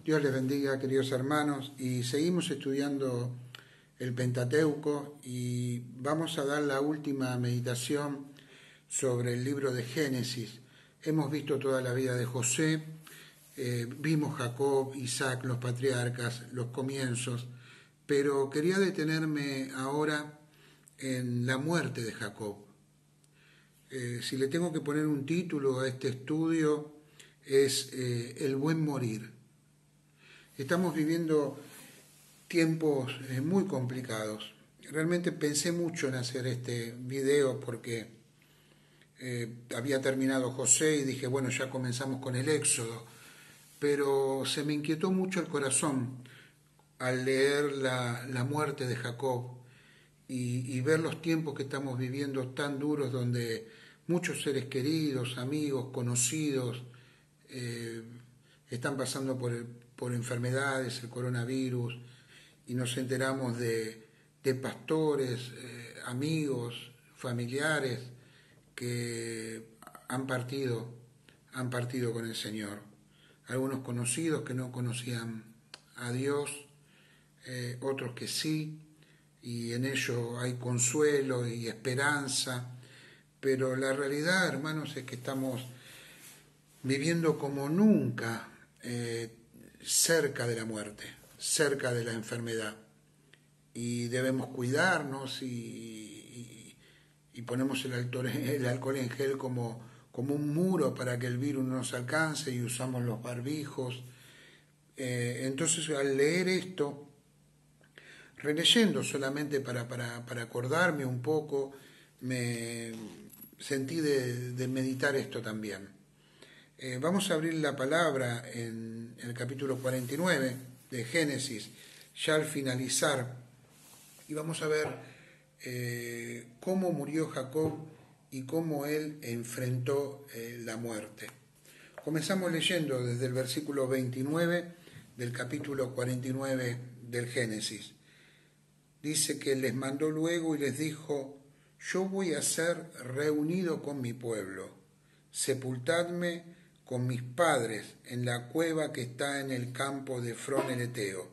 Dios les bendiga, queridos hermanos, y seguimos estudiando el Pentateuco y vamos a dar la última meditación sobre el libro de Génesis. Hemos visto toda la vida de José, vimos Jacob, Isaac, los patriarcas, los comienzos, pero quería detenerme ahora en la muerte de Jacob. Si le tengo que poner un título a este estudio es El buen morir. Estamos viviendo tiempos muy complicados. Realmente pensé mucho en hacer este video porque había terminado José y dije, bueno, ya comenzamos con el Éxodo, pero se me inquietó mucho el corazón al leer la muerte de Jacob y ver los tiempos que estamos viviendo tan duros donde muchos seres queridos, amigos, conocidos, están pasando por enfermedades, el coronavirus, y nos enteramos de pastores, amigos, familiares que han partido con el Señor. Algunos conocidos que no conocían a Dios, otros que sí, y en ello hay consuelo y esperanza, pero la realidad, hermanos, es que estamos viviendo como nunca cerca de la muerte, cerca de la enfermedad. Y debemos cuidarnos y ponemos el alcohol en gel como un muro para que el virus no nos alcance y usamos los barbijos. Entonces al leer esto, releyendo solamente para acordarme un poco, me sentí de meditar esto también. Vamos a abrir la palabra en el capítulo 49 de Génesis, ya al finalizar, y vamos a ver cómo murió Jacob y cómo él enfrentó la muerte. Comenzamos leyendo desde el versículo 29 del capítulo 49 del Génesis. Dice que les mandó luego y les dijo: yo voy a ser reunido con mi pueblo, sepultadme con mis padres en la cueva que está en el campo de Efrón el Eteo,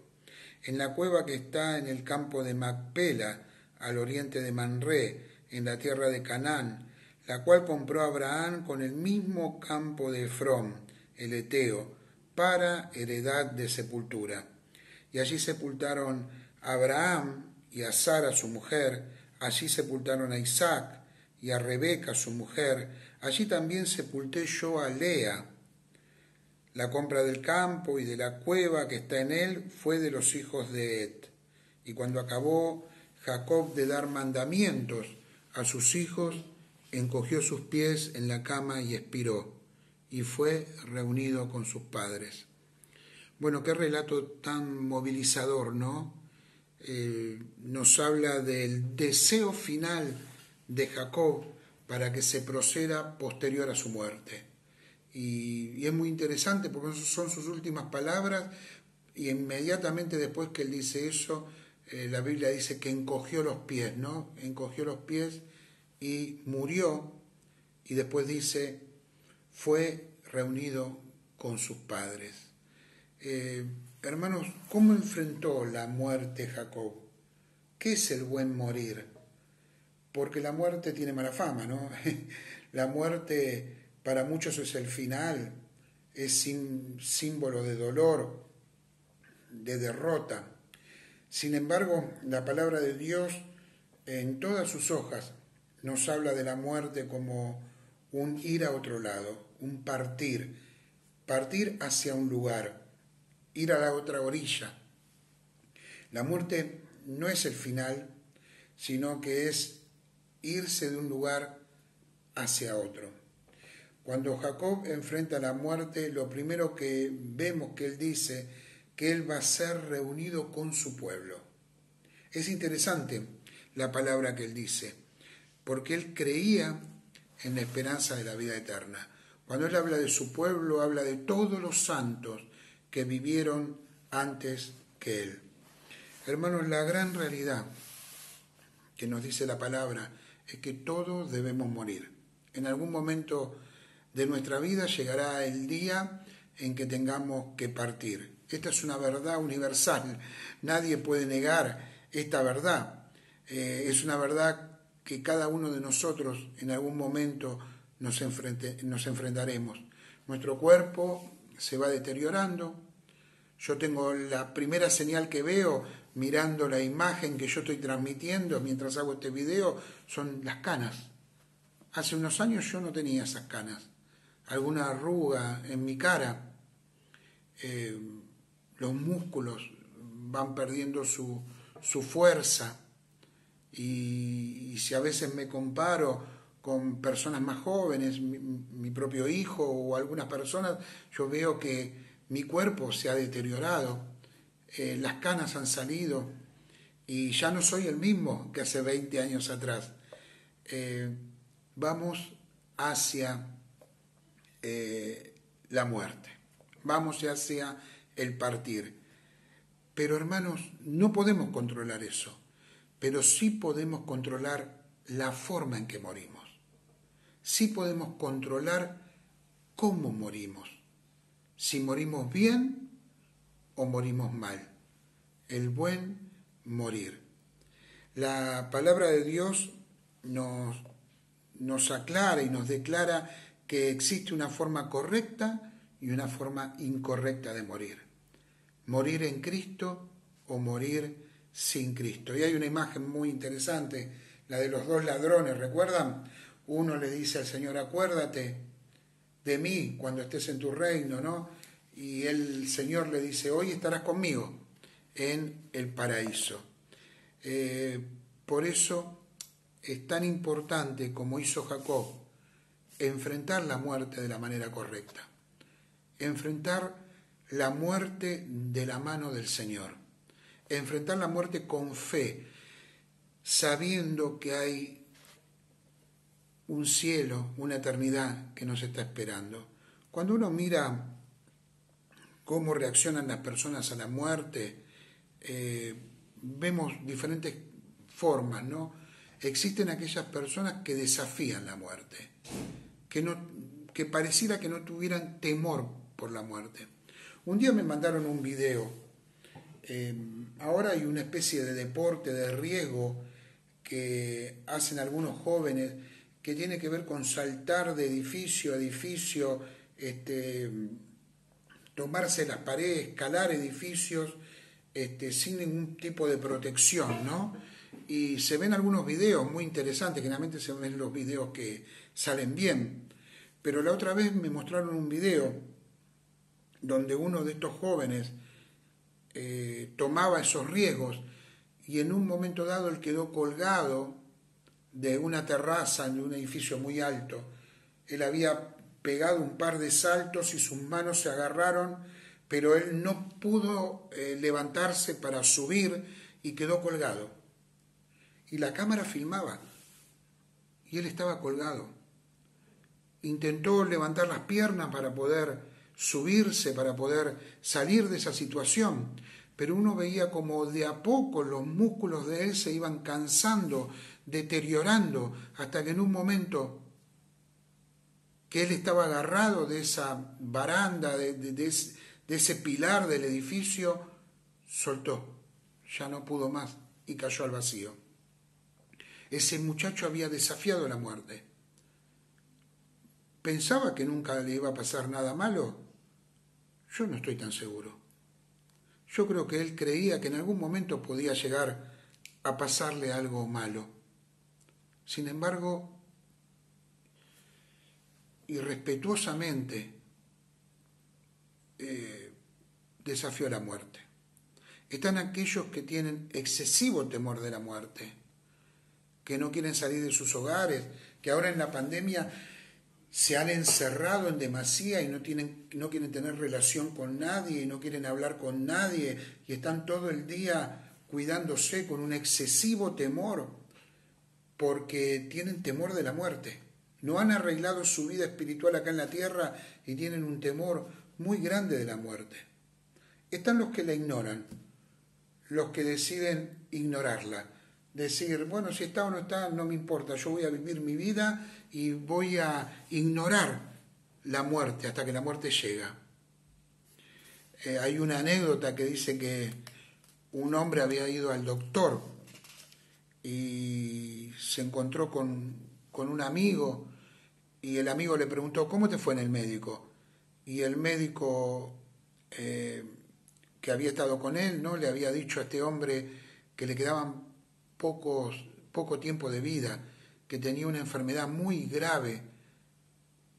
en la cueva que está en el campo de Macpela, al oriente de Manré, en la tierra de Canaán, la cual compró Abraham con el mismo campo de Efrón el Eteo, para heredad de sepultura. Y allí sepultaron a Abraham y a Sara su mujer, allí sepultaron a Isaac y a Rebeca su mujer, allí también sepulté yo a Lea. La compra del campo y de la cueva que está en él fue de los hijos de Et. Y cuando acabó Jacob de dar mandamientos a sus hijos, encogió sus pies en la cama y expiró, y fue reunido con sus padres. Bueno, qué relato tan movilizador, ¿no? Nos habla del deseo final de Jacob para que se proceda posterior a su muerte. Y es muy interesante porque son sus últimas palabras, y inmediatamente después que él dice eso, la Biblia dice que encogió los pies, ¿no? Encogió los pies y murió, y después dice, fue reunido con sus padres. Hermanos, ¿cómo enfrentó la muerte Jacob? ¿Qué es el buen morir? Porque la muerte tiene mala fama, ¿no? La muerte para muchos es el final, es símbolo de dolor, de derrota. Sin embargo, la palabra de Dios en todas sus hojas nos habla de la muerte como un ir a otro lado, un partir hacia un lugar, ir a la otra orilla. La muerte no es el final, sino que es irse de un lugar hacia otro. Cuando Jacob enfrenta la muerte, lo primero que vemos que él dice, que él va a ser reunido con su pueblo. Es interesante la palabra que él dice, porque él creía en la esperanza de la vida eterna. Cuando él habla de su pueblo, habla de todos los santos que vivieron antes que él. Hermanos, la gran realidad que nos dice la palabra es que todos debemos morir. En algún momento de nuestra vida llegará el día en que tengamos que partir. Esta es una verdad universal, nadie puede negar esta verdad. Es una verdad que cada uno de nosotros en algún momento nos enfrentaremos. Nuestro cuerpo se va deteriorando. Yo tengo la primera señal que veo mirando la imagen que yo estoy transmitiendo mientras hago este video, son las canas. Hace unos años yo no tenía esas canas. Alguna arruga en mi cara. Los músculos van perdiendo su fuerza. Y si a veces me comparo con personas más jóvenes, mi propio hijo o algunas personas, yo veo que mi cuerpo se ha deteriorado, las canas han salido y ya no soy el mismo que hace 20 años atrás. Vamos hacia la muerte, vamos hacia el partir. Pero hermanos, no podemos controlar eso, pero sí podemos controlar la forma en que morimos. Sí podemos controlar cómo morimos. Si morimos bien o morimos mal. El buen morir. La palabra de Dios nos aclara y nos declara que existe una forma correcta y una forma incorrecta de morir. Morir en Cristo o morir sin Cristo. Y hay una imagen muy interesante, la de los dos ladrones, ¿recuerdan? Uno le dice al Señor, acuérdate de mí cuando estés en tu reino, ¿no? Y el Señor le dice, hoy estarás conmigo en el paraíso. Por eso es tan importante, como hizo Jacob, enfrentar la muerte de la manera correcta. Enfrentar la muerte de la mano del Señor. Enfrentar la muerte con fe, sabiendo que hay un cielo, una eternidad que nos está esperando. Cuando uno mira cómo reaccionan las personas a la muerte, vemos diferentes formas, ¿no? Existen aquellas personas que desafían la muerte, que pareciera que no tuvieran temor por la muerte. Un día me mandaron un video. Ahora hay una especie de deporte de riesgo que hacen algunos jóvenes que tiene que ver con saltar de edificio a edificio, tomarse las paredes, escalar edificios sin ningún tipo de protección, ¿no? Y se ven algunos videos muy interesantes, generalmente se ven los videos que salen bien, pero la otra vez me mostraron un video donde uno de estos jóvenes tomaba esos riesgos y en un momento dado él quedó colgado de una terraza de un edificio muy alto. Él había pegado un par de saltos y sus manos se agarraron, pero él no pudo levantarse para subir y quedó colgado. Y la cámara filmaba y él estaba colgado. Intentó levantar las piernas para poder subirse, para poder salir de esa situación, pero uno veía como de a poco los músculos de él se iban cansando, deteriorando, hasta que en un momento que él estaba agarrado de esa baranda, de ese pilar del edificio, soltó, ya no pudo más y cayó al vacío. Ese muchacho había desafiado la muerte. ¿Pensaba que nunca le iba a pasar nada malo? Yo no estoy tan seguro. Yo creo que él creía que en algún momento podía llegar a pasarle algo malo. Sin embargo, irrespetuosamente desafió la muerte. Están aquellos que tienen excesivo temor de la muerte, que no quieren salir de sus hogares, que ahora en la pandemia se han encerrado en demasía y no quieren tener relación con nadie y no quieren hablar con nadie y están todo el día cuidándose con un excesivo temor porque tienen temor de la muerte. No han arreglado su vida espiritual acá en la tierra y tienen un temor muy grande de la muerte. Están los que la ignoran, los que deciden ignorarla. Decir, bueno, si está o no está, no me importa, yo voy a vivir mi vida y voy a ignorar la muerte hasta que la muerte llega. Hay una anécdota que dice que un hombre había ido al doctor y se encontró con un amigo y el amigo le preguntó, ¿cómo te fue en el médico? Y el médico que había estado con él, ¿no? Le había dicho a este hombre que le quedaban poco tiempo de vida, que tenía una enfermedad muy grave.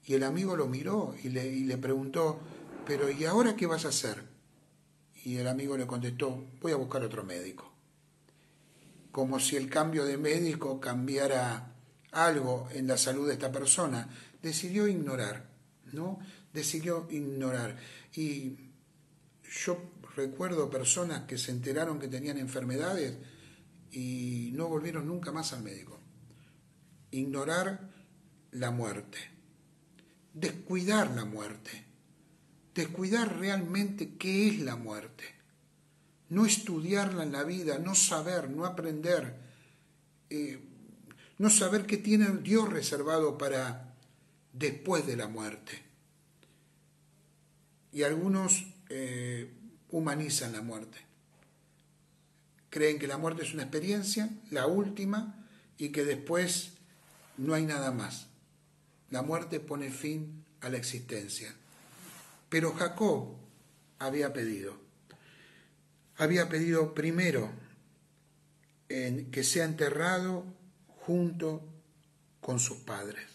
Y el amigo lo miró y le preguntó, pero ¿y ahora qué vas a hacer? Y el amigo le contestó, voy a buscar otro médico. Como si el cambio de médico cambiara algo en la salud de esta persona. Decidió ignorar, ¿no? Decidió ignorar. Y yo recuerdo personas que se enteraron que tenían enfermedades y no volvieron nunca más al médico. Ignorar la muerte. Descuidar la muerte. Descuidar realmente qué es la muerte. No estudiarla en la vida, no saber, no aprender, no saber qué tiene Dios reservado para después de la muerte. Y algunos humanizan la muerte. Creen que la muerte es una experiencia, la última, y que después no hay nada más. La muerte pone fin a la existencia. Pero Jacob había pedido primero que sea enterrado junto con sus padres.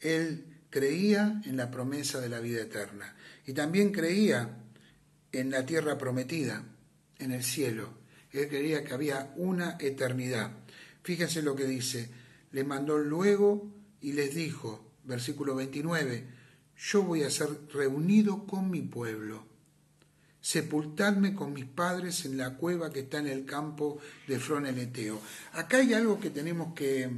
Él creía en la promesa de la vida eterna y también creía en la tierra prometida, en el cielo. Él creía que había una eternidad. Fíjense lo que dice, le mandó luego y les dijo, versículo 29, yo voy a ser reunido con mi pueblo. Sepultadme con mis padres en la cueva que está en el campo de Efrón el Eteo. Acá hay algo que tenemos que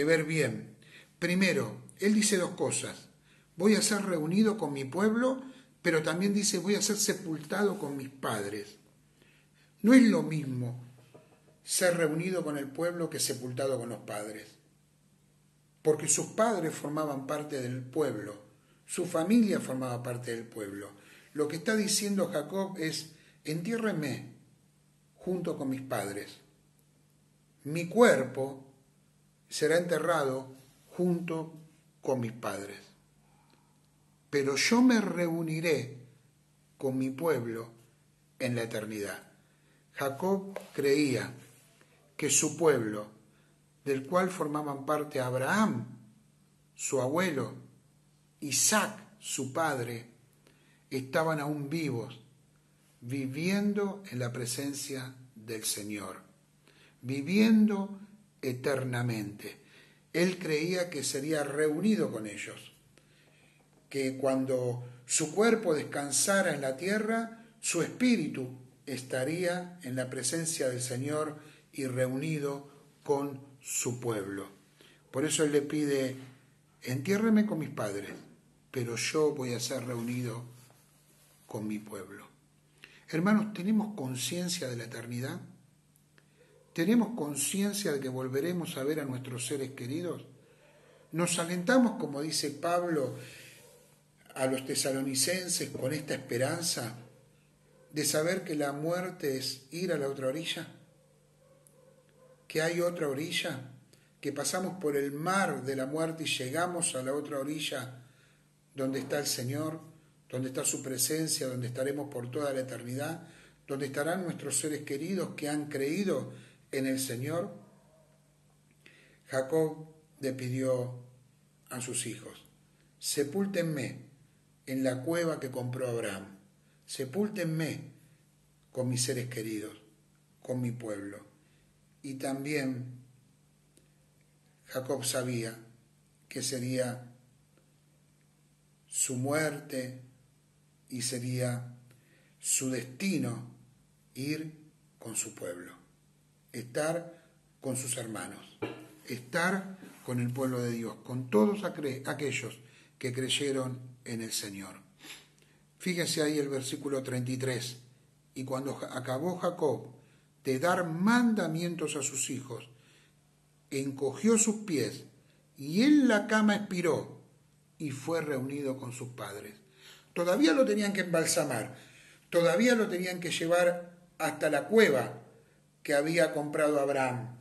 ver bien. Primero, él dice dos cosas. Voy a ser reunido con mi pueblo, pero también dice voy a ser sepultado con mis padres. No es lo mismo ser reunido con el pueblo que sepultado con los padres. Porque sus padres formaban parte del pueblo, su familia formaba parte del pueblo. Lo que está diciendo Jacob es, entiérrenme junto con mis padres. Mi cuerpo será enterrado junto con mis padres. Pero yo me reuniré con mi pueblo en la eternidad. Jacob creía que su pueblo, del cual formaban parte Abraham, su abuelo, Isaac, su padre, estaban aún vivos, viviendo en la presencia del Señor, viviendo eternamente. Él creía que sería reunido con ellos, que cuando su cuerpo descansara en la tierra, su espíritu estaría en la presencia del Señor y reunido con su pueblo. Por eso él le pide, entiérreme con mis padres, pero yo voy a ser reunido con mi pueblo. Hermanos, ¿tenemos conciencia de la eternidad? ¿Tenemos conciencia de que volveremos a ver a nuestros seres queridos? ¿Nos alentamos, como dice Pablo, a los tesalonicenses con esta esperanza de saber que la muerte es ir a la otra orilla? ¿Que hay otra orilla? ¿Que pasamos por el mar de la muerte y llegamos a la otra orilla donde está el Señor, donde está su presencia, donde estaremos por toda la eternidad, donde estarán nuestros seres queridos que han creído en el Señor? Jacob le pidió a sus hijos, sepúltenme en la cueva que compró Abraham, sepúltenme con mis seres queridos, con mi pueblo. Y también Jacob sabía que sería su muerte y sería su destino ir con su pueblo, estar con sus hermanos, estar con el pueblo de Dios, con todos aquellos que creyeron en el Señor. Fíjese ahí el versículo 33. Y cuando acabó Jacob de dar mandamientos a sus hijos, encogió sus pies y en la cama expiró, y fue reunido con sus padres. Todavía lo tenían que embalsamar, todavía lo tenían que llevar hasta la cueva que había comprado Abraham.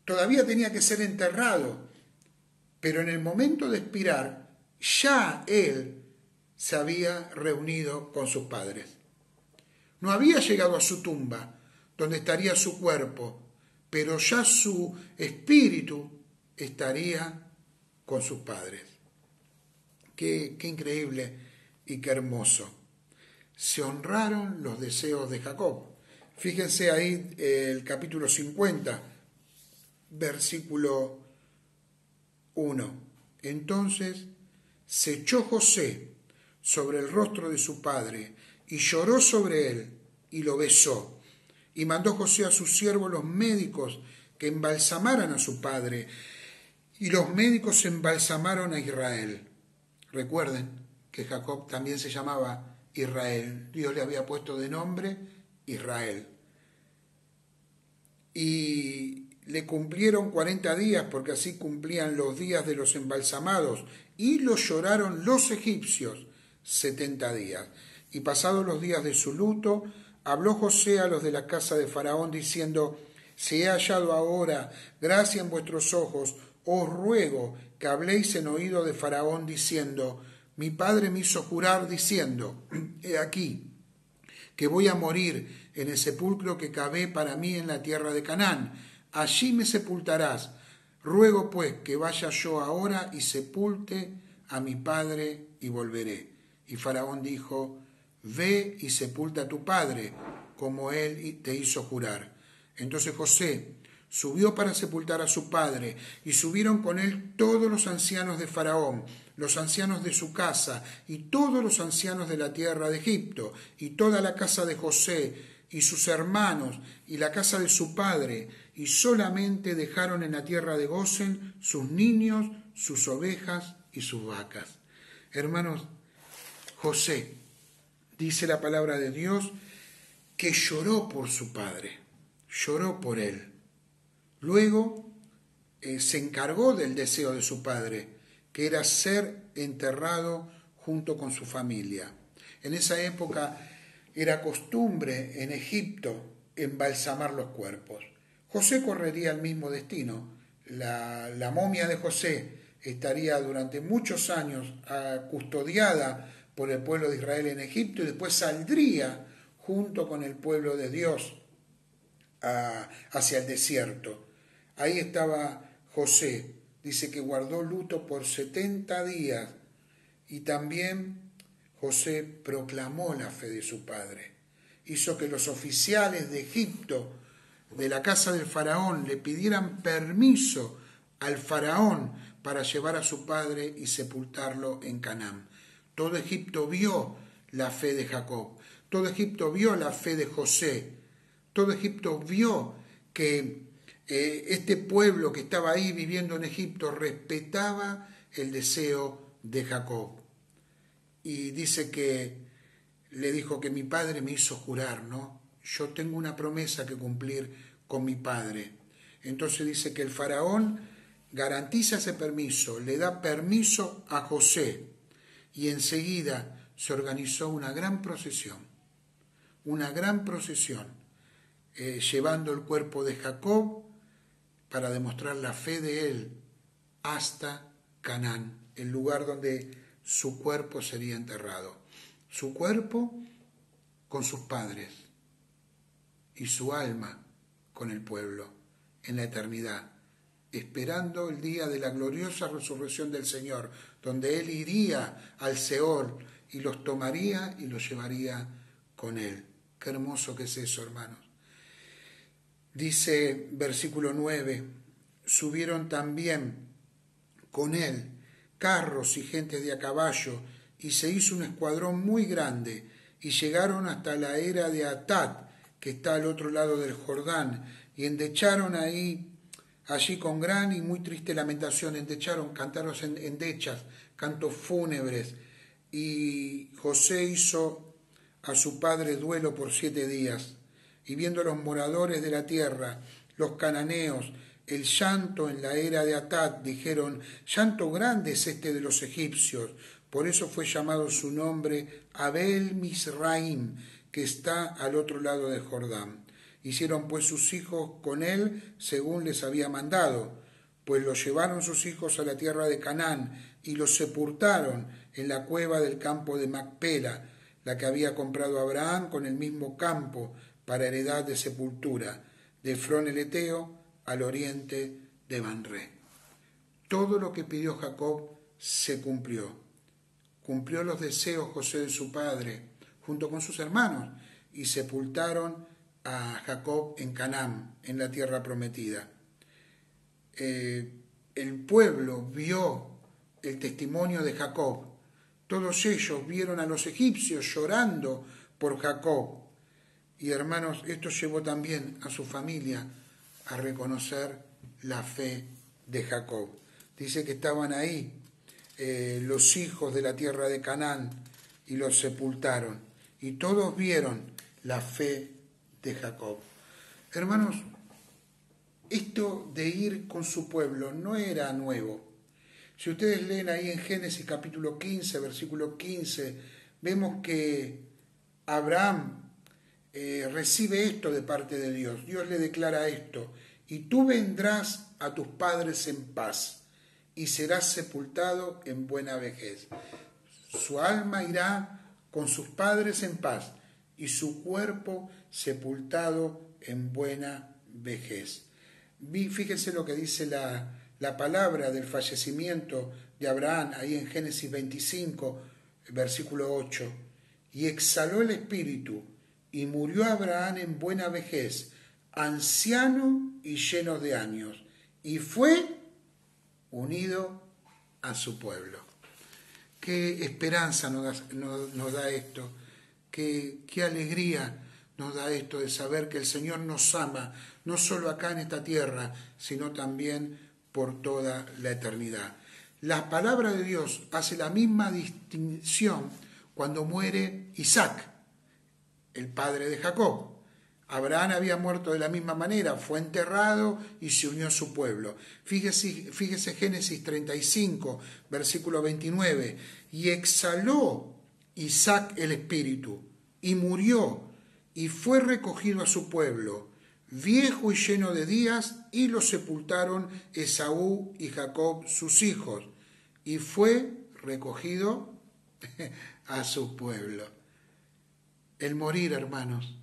Todavía tenía que ser enterrado, pero en el momento de expirar, ya él se había reunido con sus padres. No había llegado a su tumba, donde estaría su cuerpo, pero ya su espíritu estaría con sus padres. Qué increíble y qué hermoso. Se honraron los deseos de Jacob. Fíjense ahí el capítulo 50, versículo 1. Entonces se echó José sobre el rostro de su padre y lloró sobre él y lo besó. Y mandó José a sus siervos los médicos que embalsamaran a su padre. Y los médicos embalsamaron a Israel. Recuerden que Jacob también se llamaba Israel. Dios le había puesto de nombre Israel. Y le cumplieron 40 días, porque así cumplían los días de los embalsamados, y lo lloraron los egipcios 70 días. Y pasados los días de su luto, habló José a los de la casa de Faraón, diciendo: si he hallado ahora gracia en vuestros ojos, os ruego que habléis en oído de Faraón, diciendo: mi padre me hizo jurar, diciendo: he aquí, que voy a morir en el sepulcro que cavé para mí en la tierra de Canaán. Allí me sepultarás. Ruego pues que vaya yo ahora y sepulte a mi padre y volveré. Y Faraón dijo: ve y sepulta a tu padre, como él te hizo jurar. Entonces José subió para sepultar a su padre, y subieron con él todos los ancianos de Faraón, los ancianos de su casa, y todos los ancianos de la tierra de Egipto, y toda la casa de José, y sus hermanos, y la casa de su padre, y solamente dejaron en la tierra de Gosen sus niños, sus ovejas y sus vacas. Hermanos, José, dice la palabra de Dios, que lloró por su padre, lloró por él. Luego se encargó del deseo de su padre, que era ser enterrado junto con su familia. En esa época era costumbre en Egipto embalsamar los cuerpos. José correría el mismo destino. La momia de José estaría durante muchos años custodiada por el pueblo de Israel en Egipto, y después saldría junto con el pueblo de Dios hacia el desierto. Ahí estaba José. Dice que guardó luto por 70 días, y también José proclamó la fe de su padre. Hizo que los oficiales de Egipto, de la casa del faraón, le pidieran permiso al faraón para llevar a su padre y sepultarlo en Canaán. Todo Egipto vio la fe de Jacob, todo Egipto vio la fe de José, todo Egipto vio que este pueblo que estaba ahí viviendo en Egipto respetaba el deseo de Jacob. Y dice que le dijo que mi padre me hizo jurar, ¿no? Yo tengo una promesa que cumplir con mi padre. Entonces dice que el faraón garantiza ese permiso, le da permiso a José, y enseguida se organizó una gran procesión, llevando el cuerpo de Jacob para demostrar la fe de él hasta Canaán, el lugar donde su cuerpo sería enterrado. Su cuerpo con sus padres y su alma con el pueblo en la eternidad, esperando el día de la gloriosa resurrección del Señor, donde Él iría al Seol y los tomaría y los llevaría con Él. Qué hermoso que es eso, hermanos. Dice versículo 9, subieron también con él carros y gente de a caballo, y se hizo un escuadrón muy grande, y llegaron hasta la era de Atad, que está al otro lado del Jordán, y endecharon allí con gran y muy triste lamentación, cantaron endechas, cantos fúnebres, y José hizo a su padre duelo por 7 días. Y viendo los moradores de la tierra, los cananeos, el llanto en la era de Atad. Dijeron, llanto grande es este de los egipcios. Por eso fue llamado su nombre Abel Misraim, que está al otro lado de Jordán. Hicieron pues sus hijos con él según les había mandado, pues los llevaron sus hijos a la tierra de Canaán y los sepultaron en la cueva del campo de Macpela, la que había comprado Abraham con el mismo campo para heredad de sepultura, de Efrón el Eteo al oriente de Manré. Todo lo que pidió Jacob se cumplió. Cumplió los deseos José de su padre, junto con sus hermanos, y sepultaron a Jacob en Canaán, en la tierra prometida. El pueblo vio el testimonio de Jacob. Todos ellos vieron a los egipcios llorando por Jacob. Y hermanos, esto llevó también a su familia a reconocer la fe de Jacob. Dice que estaban ahí los hijos de la tierra de Canaán y los sepultaron. Y todos vieron la fe de Jacob. Hermanos, esto de ir con su pueblo no era nuevo. Si ustedes leen ahí en Génesis capítulo 15, versículo 15, vemos que Abraham recibe esto de parte de Dios. Dios le declara esto: y tú vendrás a tus padres en paz y serás sepultado en buena vejez. Su alma irá con sus padres en paz y su cuerpo sepultado en buena vejez. Fíjense lo que dice la palabra del fallecimiento de Abraham ahí en Génesis 25, versículo 8. Y exhaló el espíritu y murió Abraham en buena vejez, anciano y lleno de años, y fue unido a su pueblo. Qué esperanza nos da esto, qué alegría nos da esto de saber que el Señor nos ama, no solo acá en esta tierra, sino también por toda la eternidad. La palabra de Dios hace la misma distinción cuando muere Isaac, el padre de Jacob. Abraham había muerto de la misma manera, fue enterrado y se unió a su pueblo. Fíjese Génesis 35, versículo 29. Y exhaló Isaac el espíritu, y murió, y fue recogido a su pueblo, viejo y lleno de días, y lo sepultaron Esaú y Jacob sus hijos, y fue recogido a su pueblo. El morir, hermanos,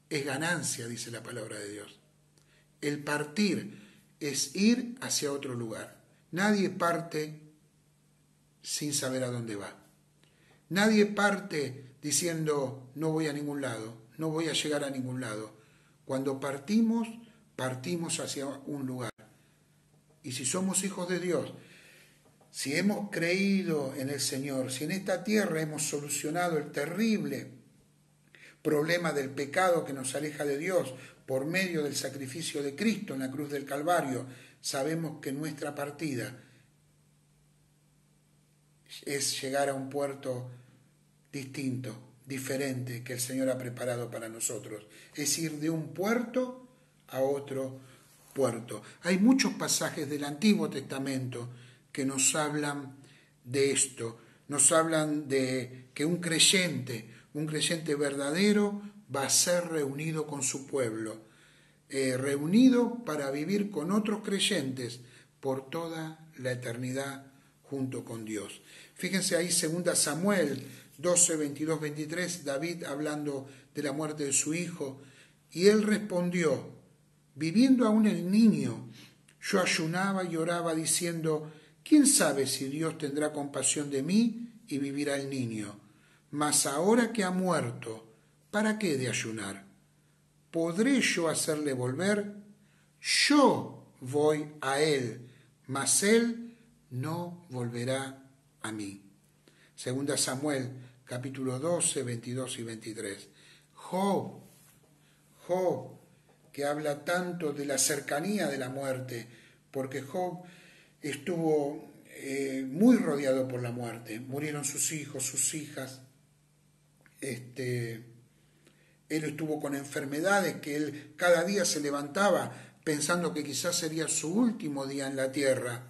es ganancia, dice la palabra de Dios. El partir es ir hacia otro lugar. Nadie parte sin saber a dónde va. Nadie parte diciendo no voy a ningún lado, no voy a llegar a ningún lado. Cuando partimos, partimos hacia un lugar. Y si somos hijos de Dios, si hemos creído en el Señor, si en esta tierra hemos solucionado el terrible problema del pecado que nos aleja de Dios por medio del sacrificio de Cristo en la cruz del Calvario, sabemos que nuestra partida es llegar a un puerto distinto, diferente, que el Señor ha preparado para nosotros. Es ir de un puerto a otro puerto. Hay muchos pasajes del Antiguo Testamento que nos hablan de esto, nos hablan de que un creyente verdadero va a ser reunido con su pueblo, reunido para vivir con otros creyentes por toda la eternidad junto con Dios. Fíjense ahí 2 Samuel 12, 22, 23, David hablando de la muerte de su hijo, y él respondió: viviendo aún el niño, yo ayunaba y oraba diciendo, ¿quién sabe si Dios tendrá compasión de mí y vivirá el niño? Mas ahora que ha muerto, ¿para qué de ayunar? ¿Podré yo hacerle volver? Yo voy a él, mas él no volverá a mí. 2 Samuel, capítulo 12, 22 y 23. Job, que habla tanto de la cercanía de la muerte, porque Job estuvo muy rodeado por la muerte. Murieron sus hijos, sus hijas. Él estuvo con enfermedades que él cada día se levantaba pensando que quizás sería su último día en la tierra,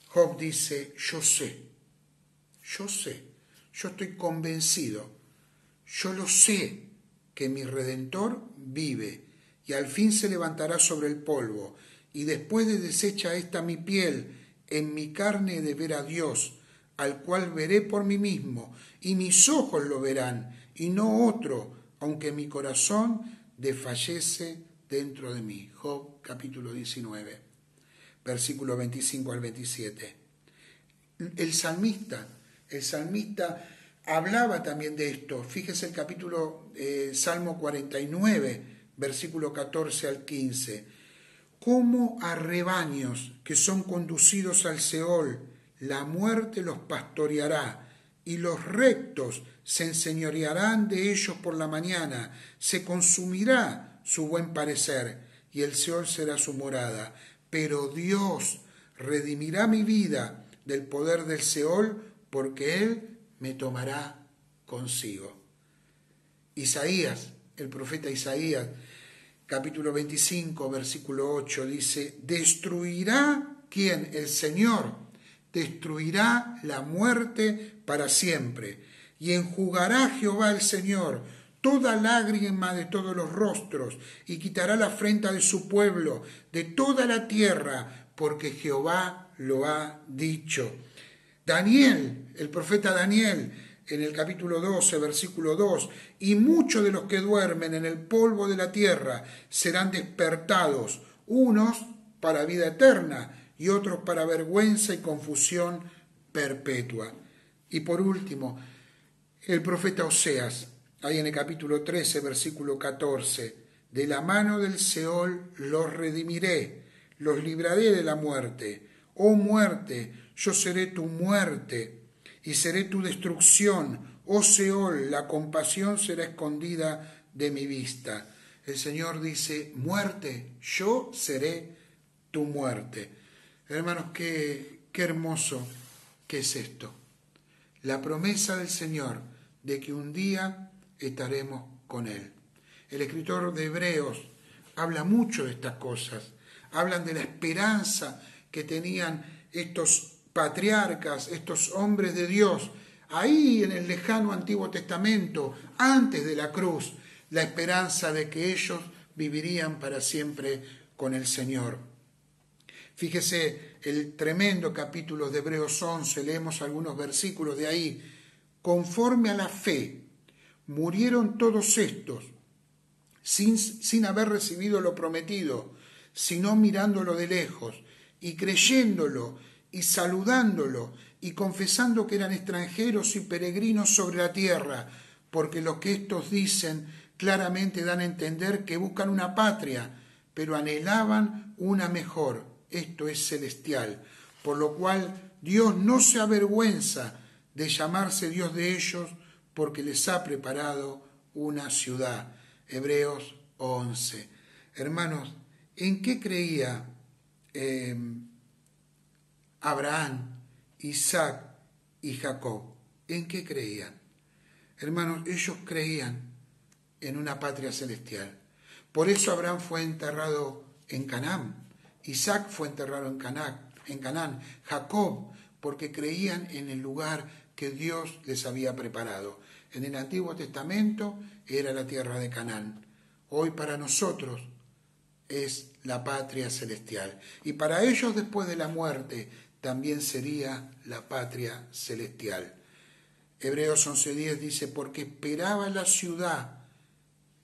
Job dice, yo sé, yo estoy convencido, yo lo sé, que mi Redentor vive y al fin se levantará sobre el polvo, y después de deshecha esta mi piel, en mi carne he de ver a Dios, al cual veré por mí mismo, y mis ojos lo verán, y no otro, aunque mi corazón desfallece dentro de mí. Job capítulo 19, versículo 25 al 27. El salmista hablaba también de esto. Fíjese el capítulo Salmo 49, versículo 14 al 15. Como a rebaños que son conducidos al Seol, la muerte los pastoreará, y los rectos se enseñorearán de ellos por la mañana, se consumirá su buen parecer, y el Seol será su morada. Pero Dios redimirá mi vida del poder del Seol, porque Él me tomará consigo. Isaías, el profeta Isaías, capítulo 25, versículo 8, dice, ¿destruirá quién? El Señor, destruirá la muerte para siempre, y enjugará Jehová el Señor toda lágrima de todos los rostros, y quitará la afrenta de su pueblo, de toda la tierra, porque Jehová lo ha dicho. Daniel, el profeta Daniel, en el capítulo 12, versículo 2, y muchos de los que duermen en el polvo de la tierra serán despertados, unos para vida eterna y otros para vergüenza y confusión perpetua. Y por último, el profeta Oseas, ahí en el capítulo 13, versículo 14, de la mano del Seol los redimiré, los libraré de la muerte. Oh muerte, yo seré tu muerte y seré tu destrucción. Oh Seol, la compasión será escondida de mi vista. El Señor dice, muerte, yo seré tu muerte. Hermanos, qué hermoso que es esto. La promesa del Señor de que un día estaremos con Él. El escritor de Hebreos habla mucho de estas cosas. Hablan de la esperanza que tenían estos patriarcas, estos hombres de Dios, ahí en el lejano Antiguo Testamento, antes de la cruz, la esperanza de que ellos vivirían para siempre con el Señor. Fíjese el tremendo capítulo de Hebreos 11, leemos algunos versículos de ahí. Conforme a la fe, murieron todos estos, sin haber recibido lo prometido, sino mirándolo de lejos, y creyéndolo, y saludándolo, y confesando que eran extranjeros y peregrinos sobre la tierra, porque lo que estos dicen claramente dan a entender que buscan una patria, pero anhelaban una mejor, esto es celestial, por lo cual Dios no se avergüenza de llamarse Dios de ellos, porque les ha preparado una ciudad. Hebreos 11. Hermanos, ¿en qué creía Abraham, Isaac y Jacob? ¿En qué creían? Hermanos, ellos creían en una patria celestial. Por eso Abraham fue enterrado en Canaán, Isaac fue enterrado en Canaán, Jacob, porque creían en el lugar que Dios les había preparado. En el Antiguo Testamento era la tierra de Canaán. Hoy para nosotros es la patria celestial. Y para ellos después de la muerte también sería la patria celestial. Hebreos 11:10 dice, porque esperaba la ciudad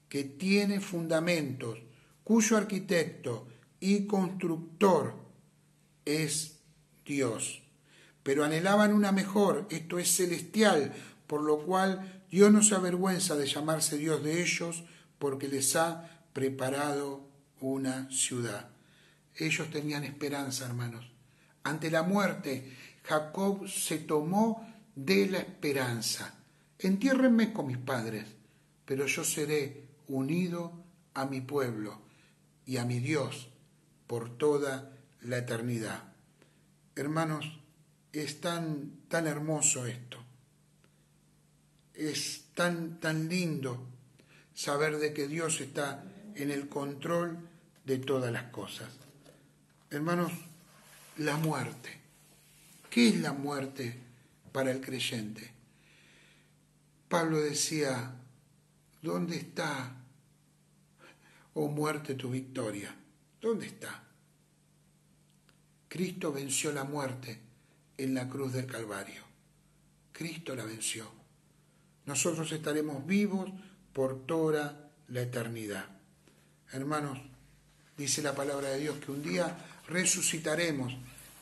que tiene fundamentos, cuyo arquitecto y constructor es Dios. Pero anhelaban una mejor, esto es celestial, por lo cual Dios no se avergüenza de llamarse Dios de ellos, porque les ha preparado una ciudad. Ellos tenían esperanza, hermanos. Ante la muerte, Jacob se tomó de la esperanza. Entiérrenme con mis padres, pero yo seré unido a mi pueblo y a mi Dios por toda la eternidad. Hermanos, es tan hermoso esto. Es tan lindo saber de que Dios está en el control de todas las cosas. Hermanos, la muerte. ¿Qué es la muerte para el creyente? Pablo decía, ¿dónde está, oh muerte, tu victoria? ¿Dónde está? Cristo venció la muerte en la cruz del Calvario. Cristo la venció. Nosotros estaremos vivos por toda la eternidad. Hermanos, dice la palabra de Dios que un día resucitaremos.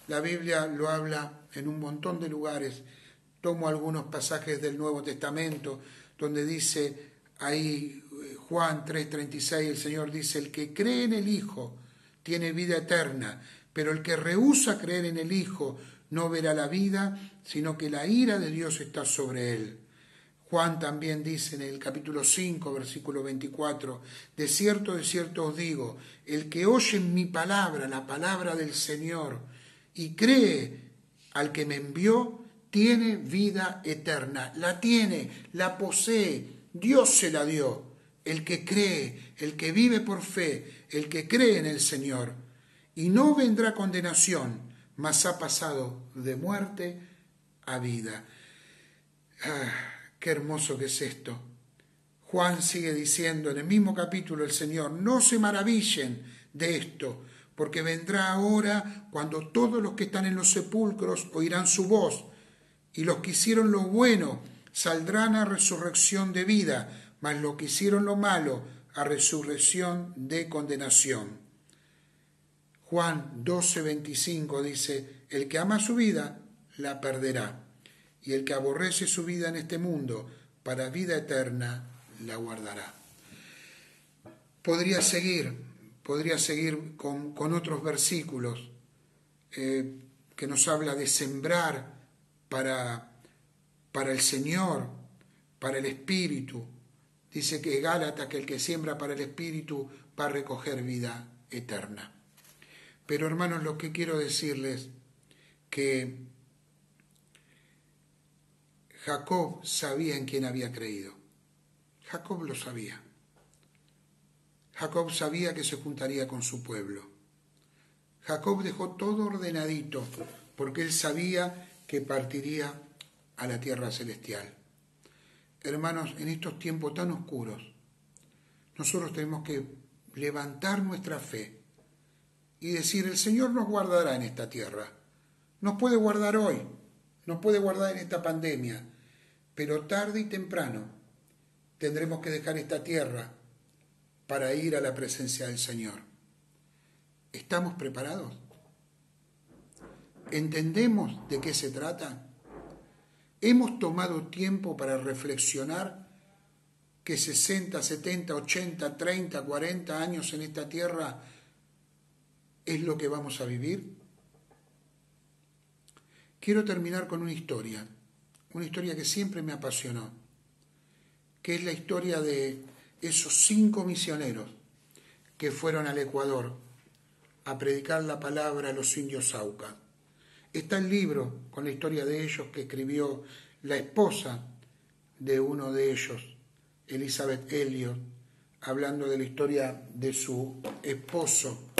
La Biblia lo habla en un montón de lugares. Tomo algunos pasajes del Nuevo Testamento donde dice ahí Juan 3:36, el Señor dice, el que cree en el Hijo tiene vida eterna, pero el que rehúsa creer en el Hijo no verá la vida, sino que la ira de Dios está sobre él. Juan también dice en el capítulo 5, versículo 24, de cierto os digo, el que oye mi palabra, la palabra del Señor, y cree al que me envió, tiene vida eterna. La tiene, la posee, Dios se la dio. El que cree, el que vive por fe, el que cree en el Señor. Y no vendrá condenación, mas ha pasado de muerte a vida. Qué hermoso que es esto. Juan sigue diciendo en el mismo capítulo el Señor, no se maravillen de esto, porque vendrá ahora cuando todos los que están en los sepulcros oirán su voz, y los que hicieron lo bueno saldrán a resurrección de vida, mas los que hicieron lo malo a resurrección de condenación. Juan 12:25 dice, el que ama su vida la perderá, y el que aborrece su vida en este mundo, para vida eterna la guardará. Podría seguir con otros versículos que nos habla de sembrar para el Señor, para el Espíritu. Dice que Gálatas, que el que siembra para el Espíritu va a recoger vida eterna. Pero hermanos, lo que quiero decirles que Jacob sabía en quién había creído. Jacob lo sabía. Jacob sabía que se juntaría con su pueblo. Jacob dejó todo ordenadito porque él sabía que partiría a la tierra celestial. Hermanos, en estos tiempos tan oscuros, nosotros tenemos que levantar nuestra fe y decir, el Señor nos guardará en esta tierra. Nos puede guardar hoy, nos puede guardar en esta pandemia, pero tarde y temprano tendremos que dejar esta tierra para ir a la presencia del Señor. ¿Estamos preparados? ¿Entendemos de qué se trata? ¿Hemos tomado tiempo para reflexionar que 60, 70, 80, 30, 40 años en esta tierra es lo que vamos a vivir? Quiero terminar con una historia que siempre me apasionó, que es la historia de esos 5 misioneros que fueron al Ecuador a predicar la palabra a los indios Auca. Está el libro con la historia de ellos que escribió la esposa de uno de ellos, Elizabeth Elliot, hablando de la historia de su esposo,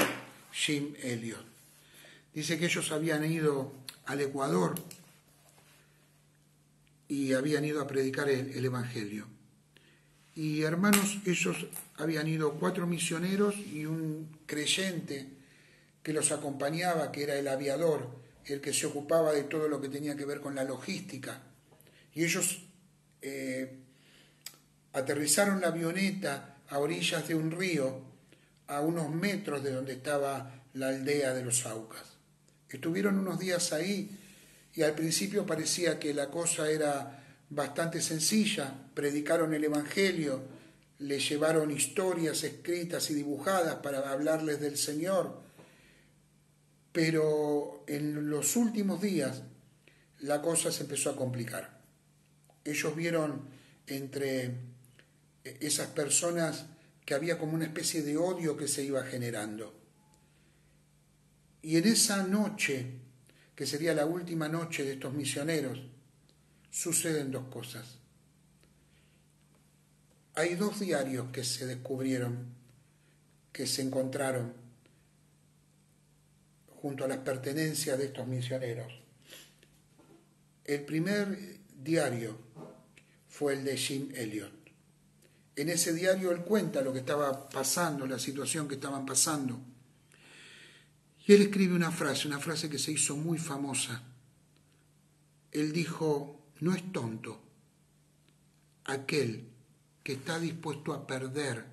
Jim Elliot. Dice que ellos habían ido al Ecuador y habían ido a predicar el Evangelio. Y hermanos, ellos habían ido 4 misioneros y un creyente que los acompañaba, que era el aviador, el que se ocupaba de todo lo que tenía que ver con la logística. Y ellos aterrizaron la avioneta a orillas de un río, a unos metros de donde estaba la aldea de los Aucas. Estuvieron unos días ahí y al principio parecía que la cosa era bastante sencilla. Predicaron el Evangelio, les llevaron historias escritas y dibujadas para hablarles del Señor. Pero en los últimos días la cosa se empezó a complicar. Ellos vieron entre esas personas que había como una especie de odio que se iba generando. Y en esa noche, que sería la última noche de estos misioneros, suceden 2 cosas. Hay 2 diarios que se descubrieron, que se encontraron junto a las pertenencias de estos misioneros. El primer diario fue el de Jim Elliot. En ese diario él cuenta lo que estaba pasando, la situación que estaban pasando. Y él escribe una frase que se hizo muy famosa. Él dijo: no es tonto aquel que está dispuesto a perder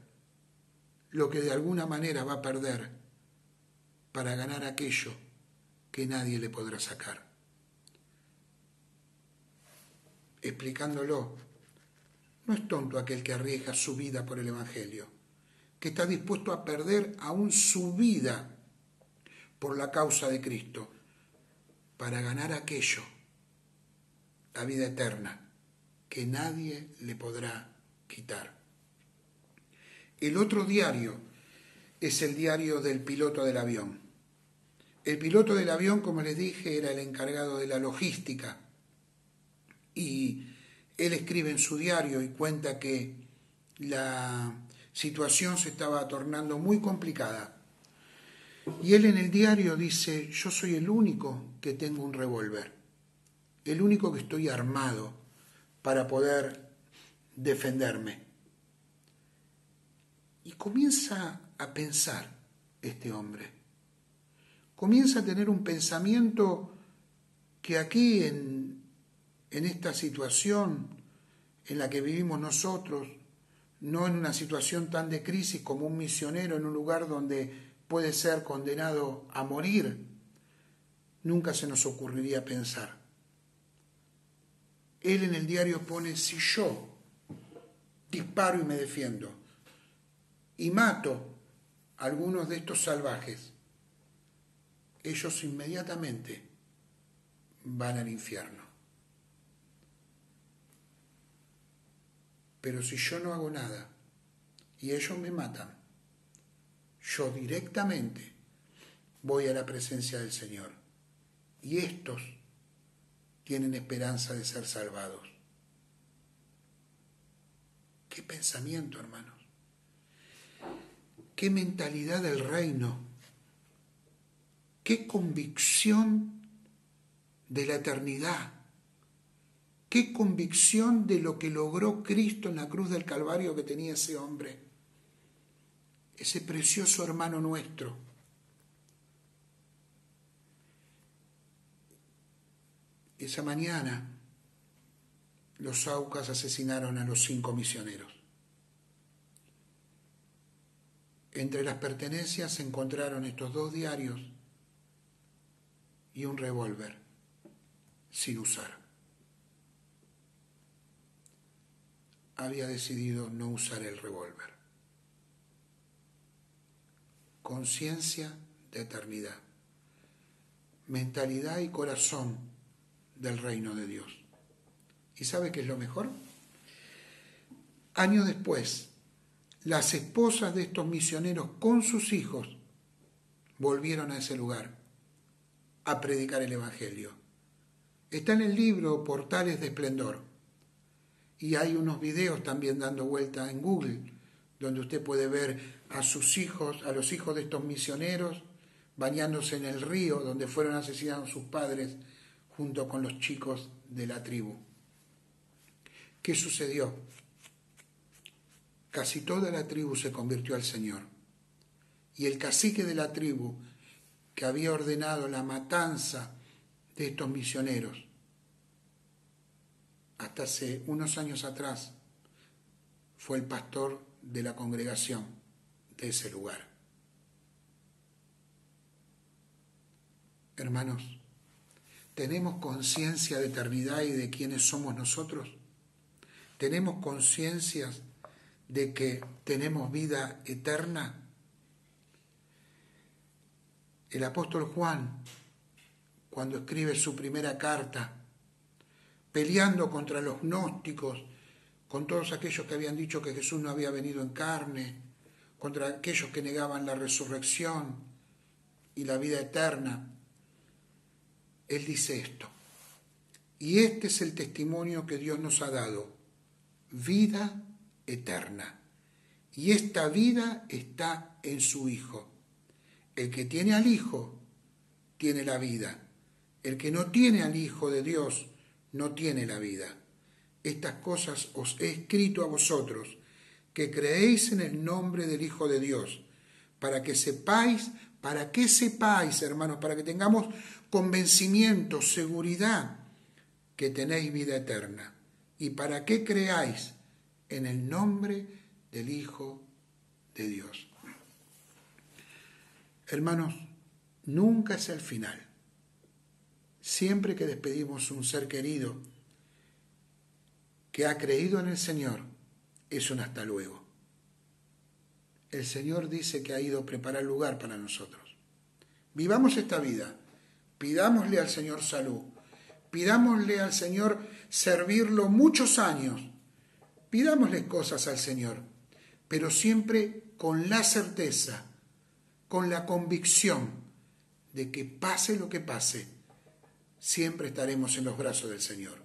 lo que de alguna manera va a perder para ganar aquello que nadie le podrá sacar. Explicándolo, no es tonto aquel que arriesga su vida por el Evangelio, que está dispuesto a perder aún su vida por la causa de Cristo, para ganar aquello, la vida eterna, que nadie le podrá quitar. El otro diario es el diario del piloto del avión. El piloto del avión, como les dije, era el encargado de la logística, y él escribe en su diario y cuenta que la situación se estaba tornando muy complicada. Y él en el diario dice: yo soy el único que tengo un revólver, el único que estoy armado para poder defenderme. Y comienza a pensar este hombre, comienza a tener un pensamiento que aquí en esta situación en la que vivimos nosotros, no en una situación tan de crisis como un misionero en un lugar donde puede ser condenado a morir, nunca se nos ocurriría pensar. Él en el diario pone: si yo disparo y me defiendo y mato a algunos de estos salvajes, ellos inmediatamente van al infierno. Pero si yo no hago nada y ellos me matan, yo directamente voy a la presencia del Señor. Y estos tienen esperanza de ser salvados. ¿Qué pensamiento, hermanos? ¿Qué mentalidad del reino? ¿Qué convicción de la eternidad? ¿Qué convicción de lo que logró Cristo en la cruz del Calvario que tenía ese hombre? Ese precioso hermano nuestro. Esa mañana los Aucas asesinaron a los 5 misioneros. Entre las pertenencias se encontraron estos 2 diarios y un revólver sin usar. Había decidido no usar el revólver. Conciencia de eternidad, mentalidad y corazón del reino de Dios. ¿Y sabe qué es lo mejor? Años después, las esposas de estos misioneros con sus hijos volvieron a ese lugar a predicar el Evangelio. Está en el libro Portales de Esplendor, y hay unos videos también dando vuelta en Google, donde usted puede ver a sus hijos, a los hijos de estos misioneros, bañándose en el río donde fueron asesinados sus padres junto con los chicos de la tribu. ¿Qué sucedió? Casi toda la tribu se convirtió al Señor. Y el cacique de la tribu, que había ordenado la matanza de estos misioneros, hasta hace unos años atrás, fue el pastor de la congregación de ese lugar. Hermanos, ¿tenemos conciencia de eternidad y de quiénes somos nosotros? ¿Tenemos conciencia de que tenemos vida eterna? El apóstol Juan, cuando escribe su primera carta, peleando contra los gnósticos, con todos aquellos que habían dicho que Jesús no había venido en carne, contra aquellos que negaban la resurrección y la vida eterna, él dice esto: y este es el testimonio que Dios nos ha dado, vida eterna, y esta vida está en su Hijo. El que tiene al Hijo tiene la vida. El que no tiene al Hijo de Dios no tiene la vida. Estas cosas os he escrito a vosotros, que creéis en el nombre del Hijo de Dios, para que sepáis, hermanos, para que tengamos convencimiento, seguridad, que tenéis vida eterna, y para que creáis en el nombre del Hijo de Dios. Hermanos, nunca es el final. Siempre que despedimos un ser querido que ha creído en el Señor, es un hasta luego. El Señor dice que ha ido a preparar lugar para nosotros. Vivamos esta vida, pidámosle al Señor salud, pidámosle al Señor servirlo muchos años, pidámosle cosas al Señor, pero siempre con la certeza, con la convicción de que pase lo que pase, siempre estaremos en los brazos del Señor,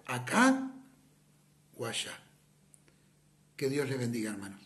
acá o allá. Que Dios les bendiga, hermanos.